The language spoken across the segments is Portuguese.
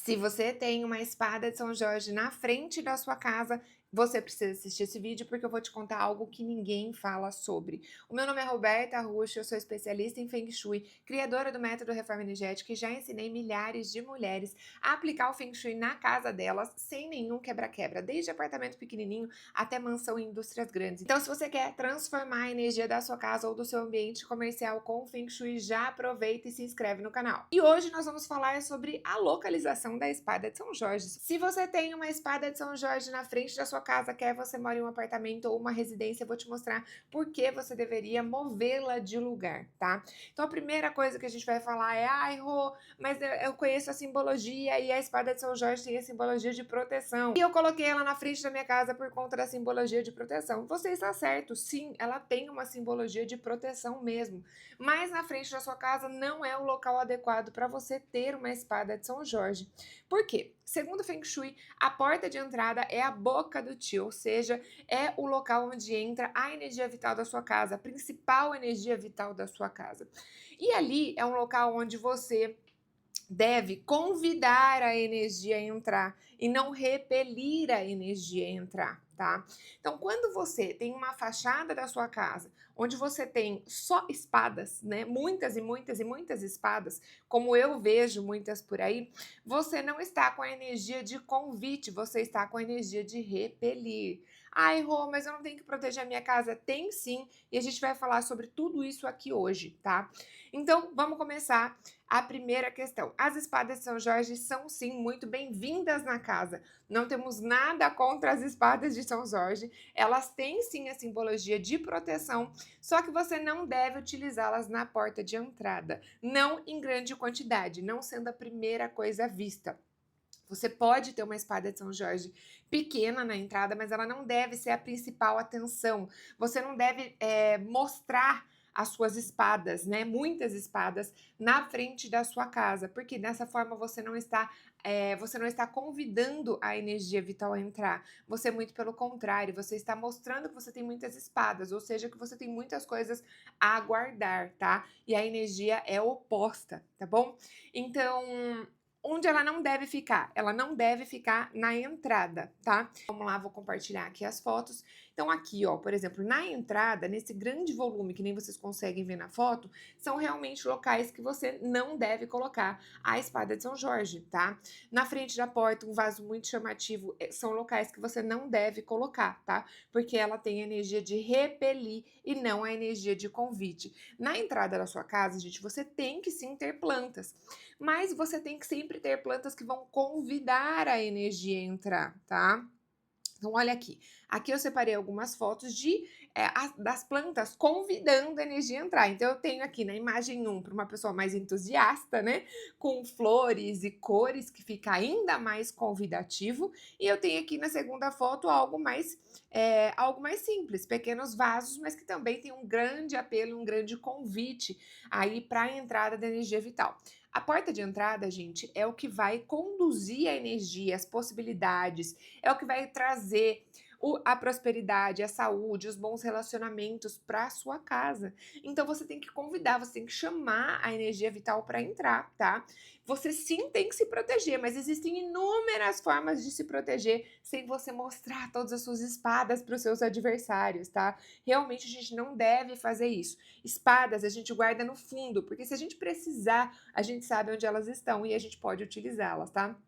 Se você tem uma espada de São Jorge na frente da sua casa, você precisa assistir esse vídeo porque eu vou te contar algo que ninguém fala sobre. O meu nome é Roberta Rusch, eu sou especialista em Feng Shui, criadora do método Reforma Energética e já ensinei milhares de mulheres a aplicar o Feng Shui na casa delas sem nenhum quebra-quebra, desde apartamento pequenininho até mansão em indústrias grandes. Então, se você quer transformar a energia da sua casa ou do seu ambiente comercial com o Feng Shui, já aproveita e se inscreve no canal. E hoje nós vamos falar sobre a localização da espada de São Jorge. Se você tem uma espada de São Jorge na frente da sua casa, quer você mora em um apartamento ou uma residência, eu vou te mostrar por que você deveria movê-la de lugar, tá? Então a primeira coisa que a gente vai falar é: ai, Rô, mas eu conheço a simbologia e a espada de São Jorge tem a simbologia de proteção. E eu coloquei ela na frente da minha casa por conta da simbologia de proteção. Você está certo, sim, ela tem uma simbologia de proteção mesmo. Mas na frente da sua casa não é o local adequado para você ter uma espada de São Jorge. Por quê? Segundo Feng Shui, a porta de entrada é a boca do tio, ou seja, é o local onde entra a energia vital da sua casa, a principal energia vital da sua casa. E ali é um local onde você deve convidar a energia a entrar e não repelir a energia a entrar, tá? Então, quando você tem uma fachada da sua casa onde você tem só espadas, né? Muitas e muitas e muitas espadas, como eu vejo muitas por aí, você não está com a energia de convite, você está com a energia de repelir. Ai, Rô, mas eu não tenho que proteger a minha casa? Tem sim, e a gente vai falar sobre tudo isso aqui hoje, tá? Então, vamos começar a primeira questão. As espadas de São Jorge são sim muito bem-vindas na casa. Não temos nada contra as espadas de São Jorge. Elas têm sim a simbologia de proteção, só que você não deve utilizá-las na porta de entrada, não em grande quantidade, não sendo a primeira coisa vista. Você pode ter uma espada de São Jorge pequena na entrada, mas ela não deve ser a principal atenção. Você não deve mostrar as suas espadas, né? Muitas espadas na frente da sua casa, porque dessa forma você não está convidando a energia vital a entrar. Você, muito pelo contrário, você está mostrando que você tem muitas espadas, ou seja, que você tem muitas coisas a guardar, tá? E a energia é oposta, tá bom? Então, onde ela não deve ficar? Ela não deve ficar na entrada, tá? Vamos lá, vou compartilhar aqui as fotos. Então aqui, ó, por exemplo, na entrada, nesse grande volume que nem vocês conseguem ver na foto, são realmente locais que você não deve colocar a espada de São Jorge, tá? Na frente da porta, um vaso muito chamativo, são locais que você não deve colocar, tá? Porque ela tem a energia de repelir e não a energia de convite. Na entrada da sua casa, gente, você tem que sim ter plantas, mas você tem que sempre ter plantas que vão convidar a energia a entrar, tá? Então, olha aqui. Aqui eu separei algumas fotos das plantas convidando a energia a entrar. Então, eu tenho aqui na imagem 1, para uma pessoa mais entusiasta, né? Com flores e cores, que fica ainda mais convidativo. E eu tenho aqui na segunda foto algo mais simples, pequenos vasos, mas que também tem um grande apelo, um grande convite aí para a entrada da energia vital. A porta de entrada, gente, é o que vai conduzir a energia, as possibilidades, é o que vai trazer a prosperidade, a saúde, os bons relacionamentos para a sua casa. Então você tem que convidar, você tem que chamar a energia vital para entrar, tá? Você sim tem que se proteger, mas existem inúmeras formas de se proteger sem você mostrar todas as suas espadas para os seus adversários, tá? Realmente a gente não deve fazer isso. Espadas a gente guarda no fundo, porque se a gente precisar, a gente sabe onde elas estão e a gente pode utilizá-las, tá?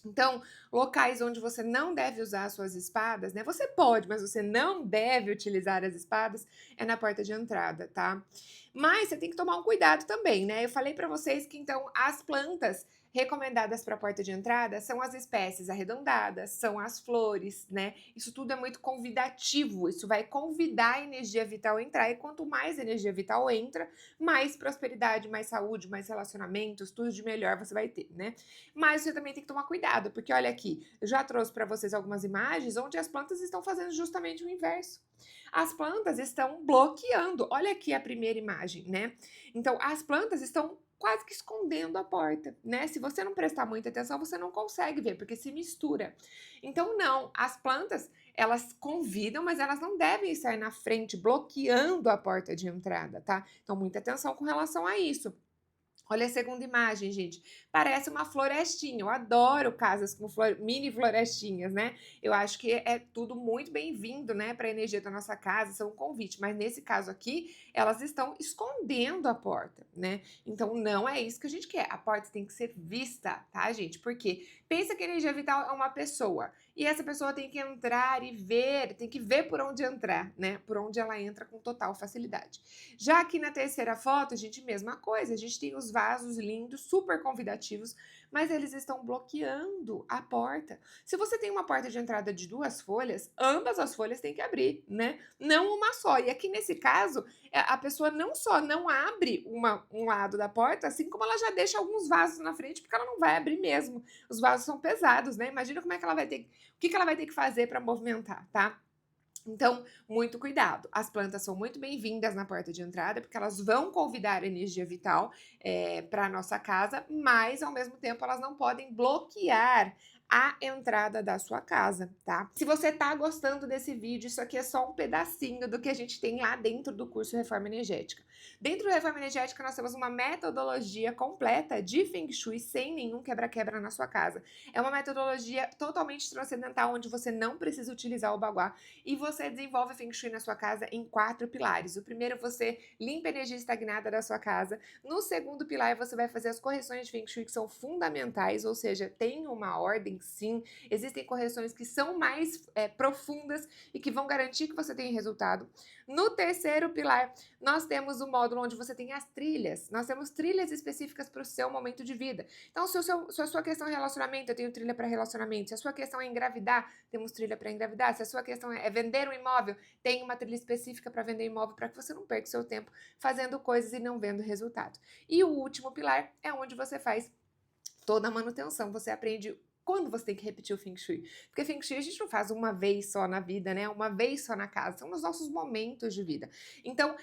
Então, locais onde você não deve usar as suas espadas, né? Você pode, mas você não deve utilizar as espadas, é na porta de entrada, tá? Mas você tem que tomar um cuidado também, né? Eu falei para vocês que então as plantas recomendadas para a porta de entrada são as espécies arredondadas, são as flores, né? Isso tudo é muito convidativo, isso vai convidar a energia vital a entrar, e quanto mais energia vital entra, mais prosperidade, mais saúde, mais relacionamentos, tudo de melhor você vai ter, né? Mas você também tem que tomar cuidado, porque olha aqui, eu já trouxe para vocês algumas imagens onde as plantas estão fazendo justamente o inverso. As plantas estão bloqueando. Olha aqui a primeira imagem, né? Então, as plantas estão quase que escondendo a porta, né? Se você não prestar muita atenção, você não consegue ver, porque se mistura. Então, não, as plantas, elas convidam, mas elas não devem estar na frente, bloqueando a porta de entrada, tá? Então, muita atenção com relação a isso. Olha a segunda imagem, gente. parece uma florestinha. Eu adoro casas com mini florestinhas, né? Eu acho que é tudo muito bem-vindo, né, para a energia da nossa casa, são um convite. Mas nesse caso aqui, elas estão escondendo a porta, né? Então não é isso que a gente quer. A porta tem que ser vista, tá, gente? Porque pensa que a energia vital é uma pessoa. E essa pessoa tem que entrar e ver, tem que ver por onde entrar, né? Por onde ela entra com total facilidade. Já aqui na terceira foto, gente, mesma coisa. A gente tem os vasos lindos, super convidativos, mas eles estão bloqueando a porta. Se você tem uma porta de entrada de 2 folhas, ambas as folhas têm que abrir, né? Não uma só. E aqui nesse caso, a pessoa não só não abre um lado da porta, assim como ela já deixa alguns vasos na frente, porque ela não vai abrir mesmo. Os vasos são pesados, né? Imagina como é que ela vai ter, o que ela vai ter que fazer para movimentar, tá? Então, muito cuidado. As plantas são muito bem-vindas na porta de entrada, porque elas vão convidar energia vital para a nossa casa, mas ao mesmo tempo elas não podem bloquear a entrada da sua casa, tá? Se você tá gostando desse vídeo, isso aqui é só um pedacinho do que a gente tem lá dentro do curso Reforma Energética. Dentro da Reforma Energética, nós temos uma metodologia completa de Feng Shui sem nenhum quebra-quebra na sua casa. É uma metodologia totalmente transcendental, onde você não precisa utilizar o baguá e você desenvolve Feng Shui na sua casa em 4 pilares. O primeiro, você limpa a energia estagnada da sua casa. No segundo pilar, você vai fazer as correções de Feng Shui que são fundamentais, ou seja, tem uma ordem sim. Existem correções que são mais profundas e que vão garantir que você tenha resultado. No terceiro pilar, nós temos o módulo onde você tem as trilhas. Nós temos trilhas específicas para o seu momento de vida. Então, se a sua questão é relacionamento, eu tenho trilha para relacionamento. Se a sua questão é engravidar, temos trilha para engravidar. Se a sua questão é vender um imóvel, tem uma trilha específica para vender imóvel, para que você não perca o seu tempo fazendo coisas e não vendo resultado. E o último pilar é onde você faz toda a manutenção. Você aprende quando você tem que repetir o Feng Shui. Porque Feng Shui a gente não faz uma vez só na vida, né? Uma vez só na casa. São os nossos momentos de vida. Então,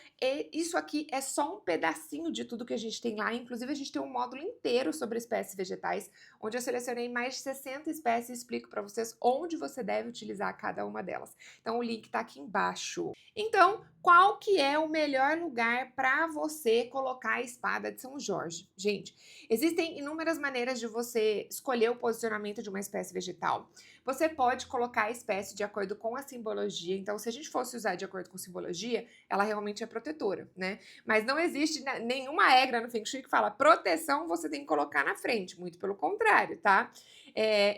isso aqui é só um pedacinho de tudo que a gente tem lá. Inclusive, a gente tem um módulo inteiro sobre espécies vegetais, onde eu selecionei mais de 60 espécies e explico para vocês onde você deve utilizar cada uma delas. Então, o link tá aqui embaixo. Então, qual que é o melhor lugar para você colocar a espada de São Jorge? Gente, existem inúmeras maneiras de você escolher o posicionamento de uma espécie vegetal. Você pode colocar a espécie de acordo com a simbologia. Então, se a gente fosse usar de acordo com simbologia, ela realmente é protetora, né? Mas não existe nenhuma regra no Feng Shui que fala proteção você tem que colocar na frente. Muito pelo contrário, tá?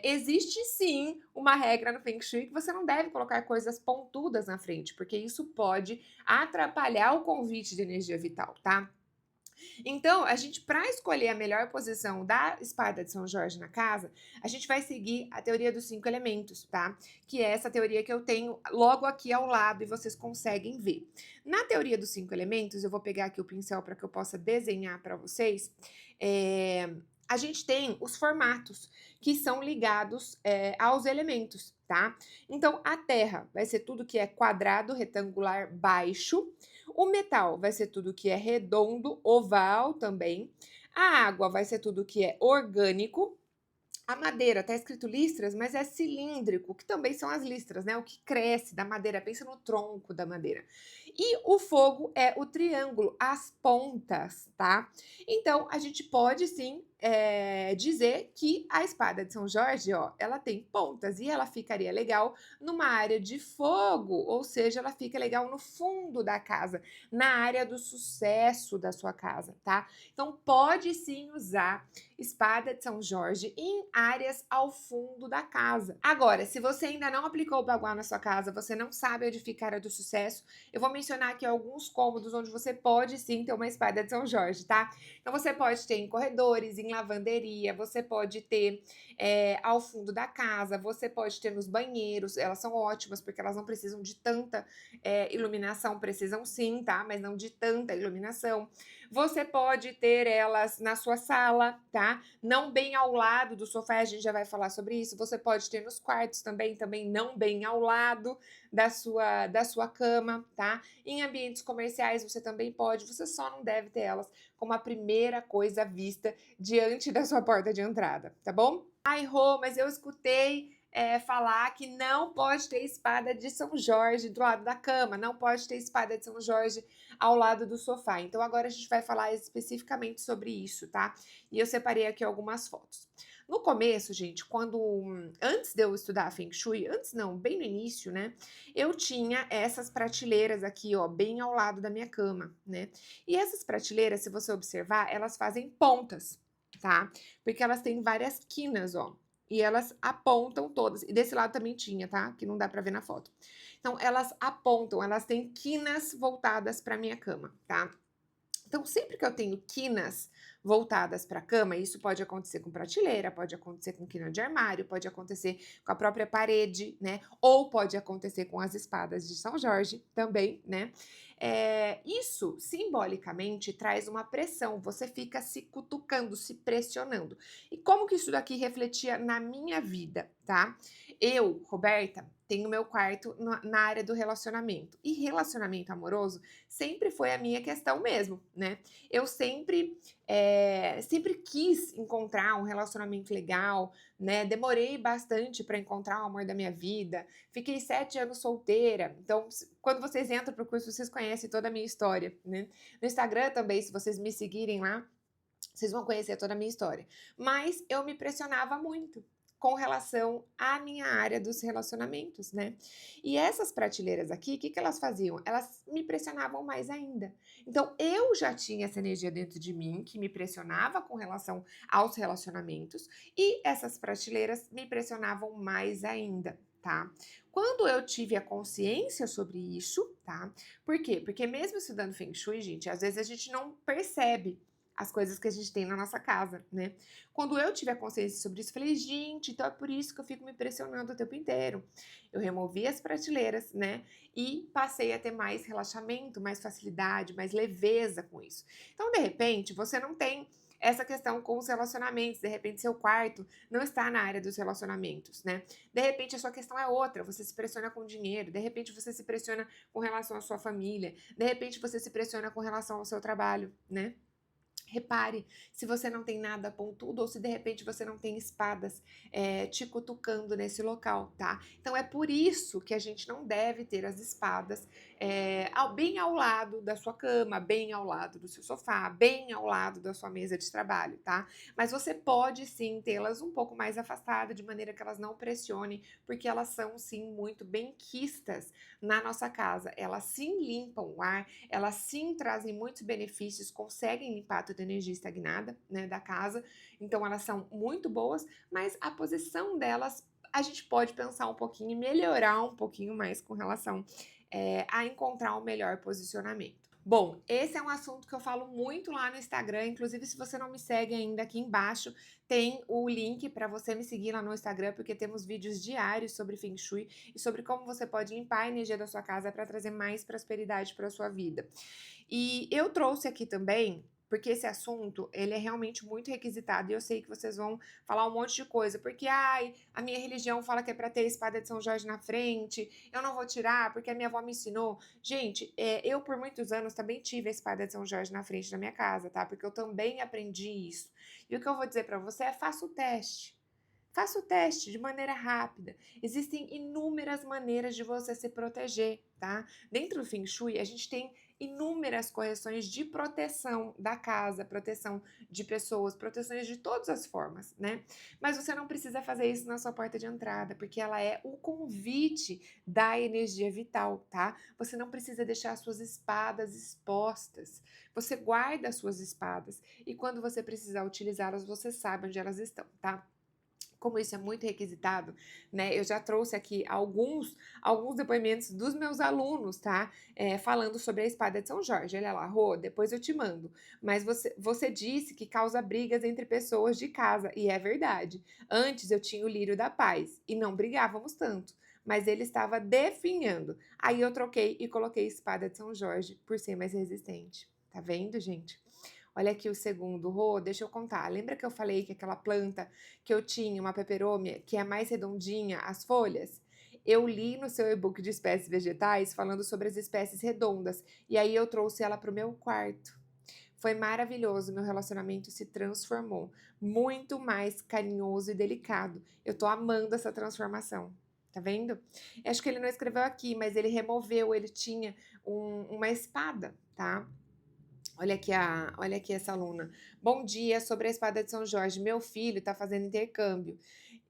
Existe sim uma regra no Feng Shui que você não deve colocar coisas pontudas na frente, porque isso pode atrapalhar o convite de energia vital, tá? Então, a gente, para escolher a melhor posição da espada de São Jorge na casa, a gente vai seguir a teoria dos 5 elementos, tá? Que é essa teoria que eu tenho logo aqui ao lado e vocês conseguem ver. Na teoria dos 5 elementos, eu vou pegar aqui o pincel para que eu possa desenhar para vocês. A gente tem os formatos que são ligados aos elementos, tá? Então, a terra vai ser tudo que é quadrado, retangular, baixo. O metal vai ser tudo que é redondo, oval também. A água vai ser tudo que é orgânico. A madeira, tá escrito listras, mas é cilíndrico, que também são as listras, né? O que cresce da madeira, pensa no tronco da madeira. E o fogo é o triângulo, as pontas, tá? Então, a gente pode sim dizer que a espada de São Jorge, ó, ela tem pontas e ela ficaria legal numa área de fogo, ou seja, ela fica legal no fundo da casa, na área do sucesso da sua casa, tá? Então, pode sim usar espada de São Jorge em áreas ao fundo da casa. Agora, se você ainda não aplicou o baguá na sua casa, você não sabe onde fica a área do sucesso, eu vou mencionar aqui alguns cômodos onde você pode sim ter uma espada de São Jorge, tá? Então, você pode ter em corredores, em lavanderia, você pode ter ao fundo da casa, você pode ter nos banheiros, elas são ótimas porque elas não precisam de tanta iluminação, precisam sim, tá? Mas não de tanta iluminação. Você pode ter elas na sua sala, tá? Não bem ao lado do sofá, a gente já vai falar sobre isso. Você pode ter nos quartos também não bem ao lado da sua cama, tá? Em ambientes comerciais você também pode, você só não deve ter elas como a primeira coisa vista diante da sua porta de entrada, tá bom? Ai, Rô, mas eu escutei falar que não pode ter espada de São Jorge do lado da cama, não pode ter espada de São Jorge ao lado do sofá. Então agora a gente vai falar especificamente sobre isso, tá? E eu separei aqui algumas fotos. No começo, gente, antes de eu estudar Feng Shui, antes não, bem no início, né? Eu tinha essas prateleiras aqui, ó, bem ao lado da minha cama, né? E essas prateleiras, se você observar, elas fazem pontas, tá? Porque elas têm várias quinas, ó. E elas apontam todas. E desse lado também tinha, tá? Que não dá pra ver na foto. Então, elas apontam, elas têm quinas voltadas pra minha cama, tá? Então, sempre que eu tenho quinas voltadas para a cama, isso pode acontecer com prateleira, pode acontecer com quina de armário, pode acontecer com a própria parede, né? Ou pode acontecer com as espadas de São Jorge também, né? Isso simbolicamente traz uma pressão, você fica se cutucando, se pressionando. E como que isso daqui refletia na minha vida, tá? Eu, Roberta, tenho meu quarto na área do relacionamento. E relacionamento amoroso sempre foi a minha questão mesmo, né? Eu sempre quis encontrar um relacionamento legal, né? Demorei bastante para encontrar o amor da minha vida. Fiquei 7 anos solteira. Então, quando vocês entram para o curso, vocês conhecem toda a minha história, né? No Instagram também, se vocês me seguirem lá, vocês vão conhecer toda a minha história. Mas eu me pressionava muito com relação à minha área dos relacionamentos, né? E essas prateleiras aqui, o que elas faziam? Elas me pressionavam mais ainda. Então, eu já tinha essa energia dentro de mim que me pressionava com relação aos relacionamentos, e essas prateleiras me pressionavam mais ainda, tá? Quando eu tive a consciência sobre isso, tá? Por quê? Porque mesmo estudando Feng Shui, gente, às vezes a gente não percebe as coisas que a gente tem na nossa casa, né? Quando eu tive a consciência sobre isso, falei, gente, então é por isso que eu fico me pressionando o tempo inteiro. Eu removi as prateleiras, né? E passei a ter mais relaxamento, mais facilidade, mais leveza com isso. Então, de repente, você não tem essa questão com os relacionamentos, de repente seu quarto não está na área dos relacionamentos, né? De repente a sua questão é outra, você se pressiona com dinheiro, de repente você se pressiona com relação à sua família, de repente você se pressiona com relação ao seu trabalho, né? Repare se você não tem nada pontudo ou se de repente você não tem espadas te cutucando nesse local, tá? Então é por isso que a gente não deve ter as espadas bem ao lado da sua cama, bem ao lado do seu sofá, bem ao lado da sua mesa de trabalho, tá? Mas você pode sim tê-las um pouco mais afastadas, de maneira que elas não pressionem, porque elas são sim muito benquistas na nossa casa. Elas sim limpam o ar, elas sim trazem muitos benefícios, conseguem limpar toda a energia estagnada, né, da casa. Então elas são muito boas, mas a posição delas a gente pode pensar um pouquinho e melhorar um pouquinho mais com relação a encontrar um melhor posicionamento. Bom, esse é um assunto que eu falo muito lá no Instagram. Inclusive, se você não me segue ainda, aqui embaixo tem o link para você me seguir lá no Instagram, porque temos vídeos diários sobre Feng Shui e sobre como você pode limpar a energia da sua casa para trazer mais prosperidade para a sua vida. E eu trouxe aqui também, porque esse assunto, ele é realmente muito requisitado e eu sei que vocês vão falar um monte de coisa, porque, ai, a minha religião fala que é para ter a espada de São Jorge na frente, eu não vou tirar porque a minha avó me ensinou. Gente, eu por muitos anos também tive a espada de São Jorge na frente da minha casa, tá? Porque eu também aprendi isso. E o que eu vou dizer para você é faça o teste. Faça o teste de maneira rápida. Existem inúmeras maneiras de você se proteger, tá? Dentro do Feng Shui, a gente tem inúmeras correções de proteção da casa, proteção de pessoas, proteções de todas as formas, né? Mas você não precisa fazer isso na sua porta de entrada, porque ela é o convite da energia vital, tá? Você não precisa deixar suas espadas expostas. Você guarda as suas espadas e quando você precisar utilizá-las, você sabe onde elas estão, tá? Como isso é muito requisitado, né? Eu já trouxe aqui alguns depoimentos dos meus alunos, tá? Falando sobre a espada de São Jorge. Olha lá, Rô, depois eu te mando. Mas você disse que causa brigas entre pessoas de casa, e é verdade. Antes eu tinha o lírio da paz e não brigávamos tanto, mas ele estava definhando. Aí eu troquei e coloquei espada de São Jorge por ser mais resistente. Tá vendo, gente? Olha aqui o segundo, Rô, deixa eu contar. Lembra que eu falei que aquela planta que eu tinha, uma peperômia, que é mais redondinha, as folhas? Eu li no seu e-book de espécies vegetais falando sobre as espécies redondas, e aí eu trouxe ela para o meu quarto. Foi maravilhoso, meu relacionamento se transformou, muito mais carinhoso e delicado. Eu tô amando essa transformação. Tá vendo? Acho que ele não escreveu aqui, mas ele removeu, ele tinha uma espada, tá? Olha aqui essa aluna. Bom dia, sobre a espada de São Jorge. Meu filho está fazendo intercâmbio.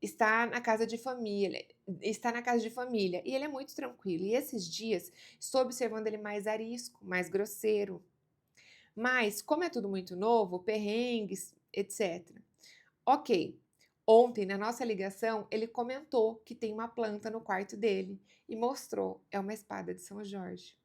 Está na casa de família. Está na casa de família. E ele é muito tranquilo. E esses dias estou observando ele mais arisco, mais grosseiro. Mas, como é tudo muito novo, perrengues, etc. Ok. Ontem, na nossa ligação, ele comentou que tem uma planta no quarto dele e mostrou. É uma espada de São Jorge.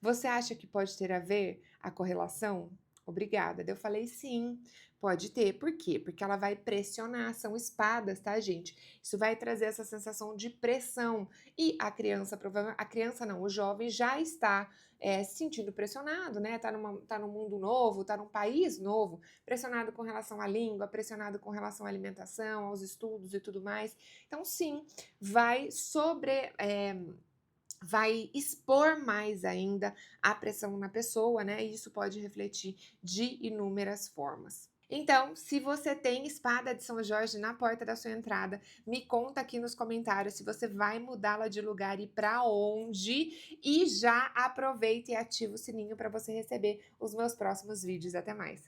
Você acha que pode ter a ver a correlação? Obrigada. Daí eu falei sim, pode ter. Por quê? Porque ela vai pressionar, são espadas, tá, gente? Isso vai trazer essa sensação de pressão. E a criança, provavelmente, a criança não, o jovem já está se sentindo pressionado, né? Tá num mundo novo, tá num país novo, pressionado com relação à língua, pressionado com relação à alimentação, aos estudos e tudo mais. Então, sim, vai vai expor mais ainda a pressão na pessoa, né? E isso pode refletir de inúmeras formas. Então, se você tem espada de São Jorge na porta da sua entrada, me conta aqui nos comentários se você vai mudá-la de lugar e para onde. E já aproveita e ativa o sininho para você receber os meus próximos vídeos. Até mais!